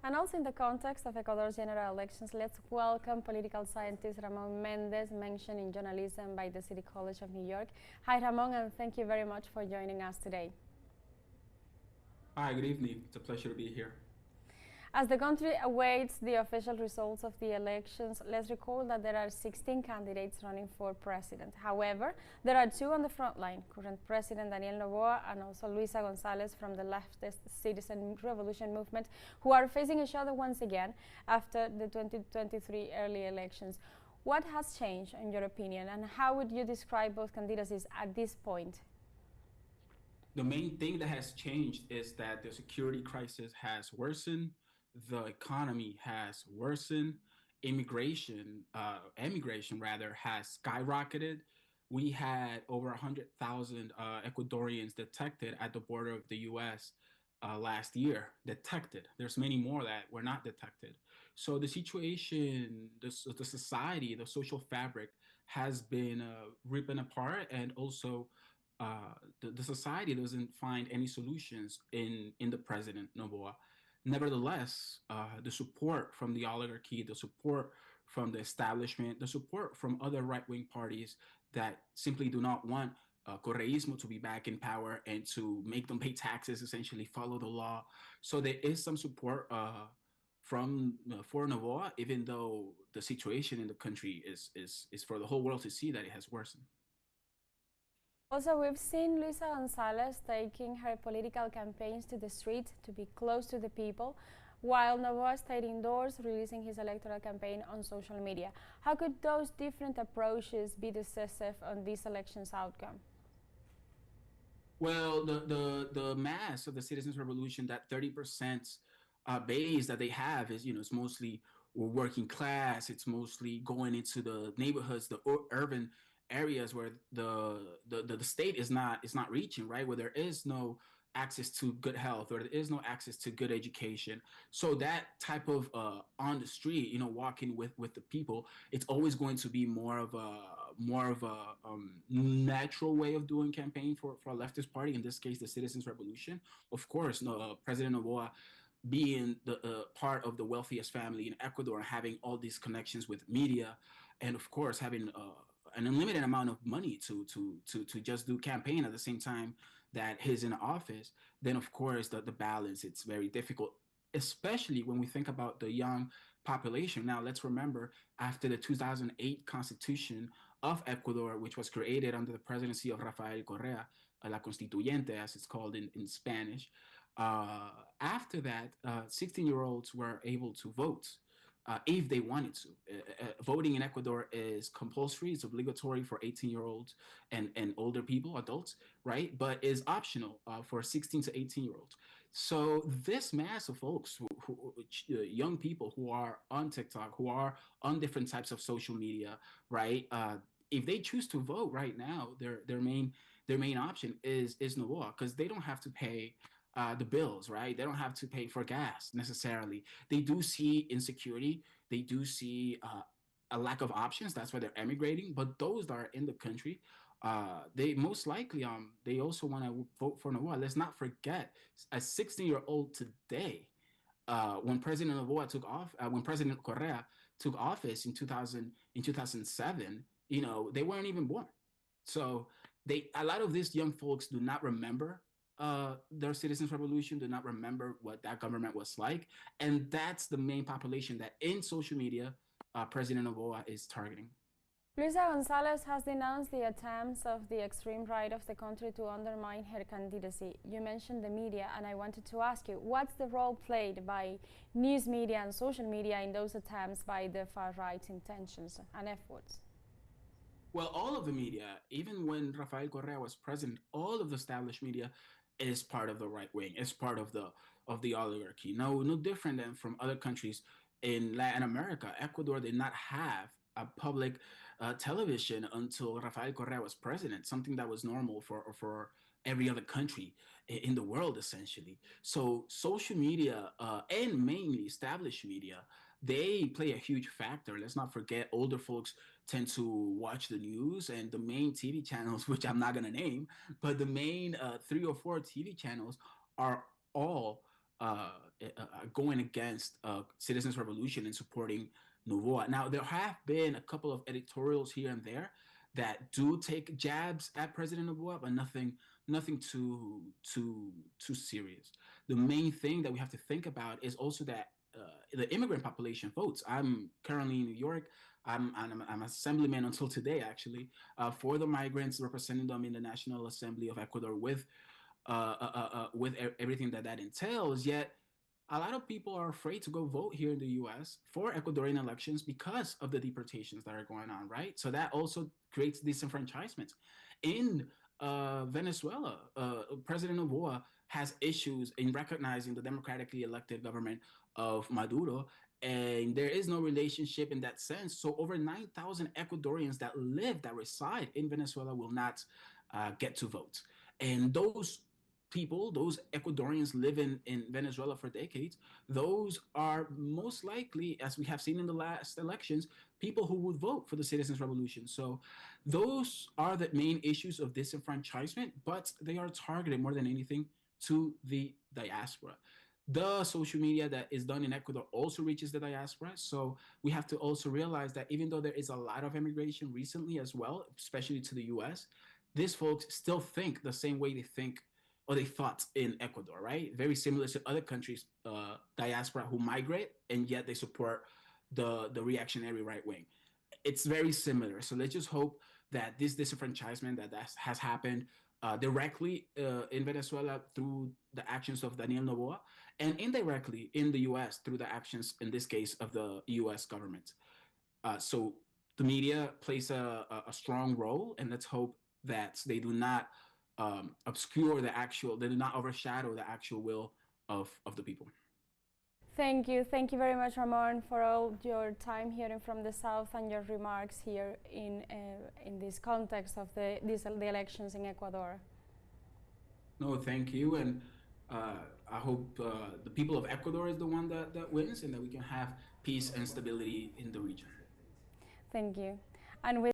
And also in the context of Ecuador's general elections, let's welcome political scientist Ramon Mendez, mentioned in journalism by the City College of New York. Hi, Ramon, and thank you very much for joining us today. Hi, good evening. It's a pleasure to be here. As the country awaits the official results of the elections, let's recall that there are 16 candidates running for president. However, there are two on the front line, current President Daniel Noboa and also Luisa González from the leftist Citizen Revolution movement, who are facing each other once again after the 2023 early elections. What has changed, in your opinion, and how would you describe both candidacies at this point? The main thing that has changed is that the security crisis has worsened, the economy has worsened, emigration rather, has skyrocketed. We had over 100,000 Ecuadorians detected at the border of the U.S. Last year. Detected. There's many more that were not detected. So the situation, the society, the social fabric has been ripping apart, and also the society doesn't find any solutions in the president Noboa. Nevertheless, the support from the oligarchy, the support from the establishment, the support from other right-wing parties that simply do not want Correísmo to be back in power and to make them pay taxes, essentially follow the law. So there is some support from for Novoa, even though the situation in the country is for the whole world to see that it has worsened. Also, we've seen Luisa González taking her political campaigns to the street to be close to the people, while Noboa stayed indoors, releasing his electoral campaign on social media. How could those different approaches be decisive on this election's outcome? Well, the mass of the citizens' revolution, that 30% base that they have is, it's mostly working class. It's mostly going into the neighborhoods, the urban areas where the state is not reaching, right? Where there is no access to good health, or there is no access to good education. So that type of on the street, walking with the people, it's always going to be more of a natural way of doing campaign for a leftist party. In this case, the Citizens Revolution. Of course, no, President Noboa, being the part of the wealthiest family in Ecuador, having all these connections with media, and of course having an unlimited amount of money to just do campaign at the same time that he's in office, then of course the balance, it's very difficult, especially when we think about the young population. Now let's remember, after the 2008 Constitution of Ecuador, which was created under the presidency of Rafael Correa, La Constituyente, as it's called in Spanish. Uh, After that, 16-year-olds were able to vote if they wanted to. Voting in Ecuador is compulsory, it's obligatory for 18-year-olds and older people, adults, right? But is optional for 16 to 18-year-olds. So this mass of folks, young people who are on TikTok, who are on different types of social media, right? If they choose to vote right now, their main option is Novoa, because they don't have to pay the bills, right? They don't have to pay for gas necessarily. They do see insecurity. They do see a lack of options. That's why they're emigrating. But those that are in the country, they most likely they also want to vote for Novoa. Let's not forget, a 16-year-old today, when President Novoa took off, when President Correa took office in 2007, they weren't even born. So a lot of these young folks do not remember their citizens revolution, do not remember what that government was like, and that's the main population that in social media President Novoa is targeting. Luisa González has denounced the attempts of the extreme right of the country to undermine her candidacy. You mentioned the media, and I wanted to ask you, what's the role played by news media and social media in those attempts by the far right's intentions and efforts? Well, all of the media, even when Rafael Correa was president, all of the established media is part of the right wing, is part of the oligarchy. No different than from other countries in Latin America. Ecuador did not have a public television until Rafael Correa was president, something that was normal for every other country in the world, essentially. So social media, and mainly established media, they play a huge factor. Let's not forget, older folks tend to watch the news, and the main TV channels, which I'm not going to name, but the main three or four TV channels are all going against citizens' revolution and supporting Novoa. Now, there have been a couple of editorials here and there that do take jabs at President Novoa, but nothing too serious. The main thing that we have to think about is also that the immigrant population votes. I'm currently in New York. I'm assemblyman until today, actually, for the migrants, representing them in the National Assembly of Ecuador with everything that entails. Yet, a lot of people are afraid to go vote here in the U.S. for Ecuadorian elections because of the deportations that are going on, right? So that also creates disenfranchisement. In Venezuela, President Novoa has issues in recognizing the democratically elected government of Maduro, and there is no relationship in that sense. So over 9,000 Ecuadorians that reside in Venezuela will not get to vote. And those people, those Ecuadorians living in Venezuela for decades, those are most likely, as we have seen in the last elections, people who would vote for the Citizens Revolution. So those are the main issues of disenfranchisement, but they are targeted more than anything to the diaspora. The social media that is done in Ecuador also reaches the diaspora. So we have to also realize that even though there is a lot of immigration recently as well, especially to the US, these folks still think the same way they think or they thought in Ecuador, right? Very similar to other countries, diaspora who migrate and yet they support the reactionary right wing. It's very similar. So let's just hope that this disenfranchisement that has happened directly in Venezuela through the actions of Daniel Noboa, and indirectly in the U.S. through the actions, in this case, of the U.S. government. So the media plays a strong role, and let's hope that they do not obscure they do not overshadow the actual will of the people. Thank you. Thank you very much, Ramon, for all your time hearing from the South and your remarks here in this context of the elections in Ecuador. No, thank you. And I hope the people of Ecuador is the one that wins and that we can have peace and stability in the region. Thank you. And with